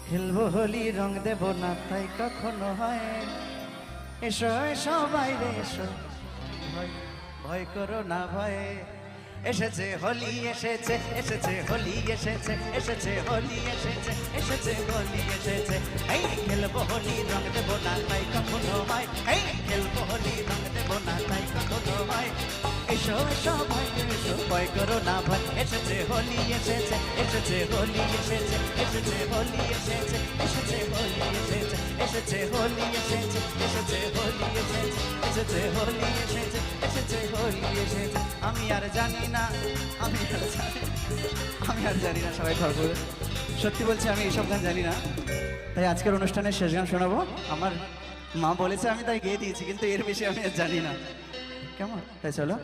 খেলবো হোলি রং দেব না তাই কখনো হয়। এসো এসো বাইরে এসো, ভয় ভয় করো না ভয়। এসেছে হোলি এসেছে, এসেছে হোলি এসেছে, এসেছে হোলি এসেছে, এসেছে হোলি এসেছে। এই খেলবো হোলি রং দেব না তাই কখনো হয়। এই খেলবো হোলি রং দেব না তাই কখনো হয়। এসো এসো ভয় এসো, ভয় করো না ভয়। এসেছে হোলি এসেছে, এসেছে হোলি এসেছে, এসেছে হোলি এসেছে, এসেছে হোলি এসেছে, এসেছে হোলি এসেছে, এসেছে হোলি এসেছে, এসেছে হোলি এসেছে, এসেছে হোলি এসেছে। আমি আর জানি না, আমি আর জানি, আমি আর জানি না। সবাই ভালো করে, সত্যি বলছি আমি এইসব গান জানি না। তাই আজকের অনুষ্ঠানের শেষ গান শোনাবো। আমার মা বলেছে আমি তাই গেয়ে দিয়েছি, কিন্তু এর বেশি আমি আর জানি না। কেমন? তাই চলো।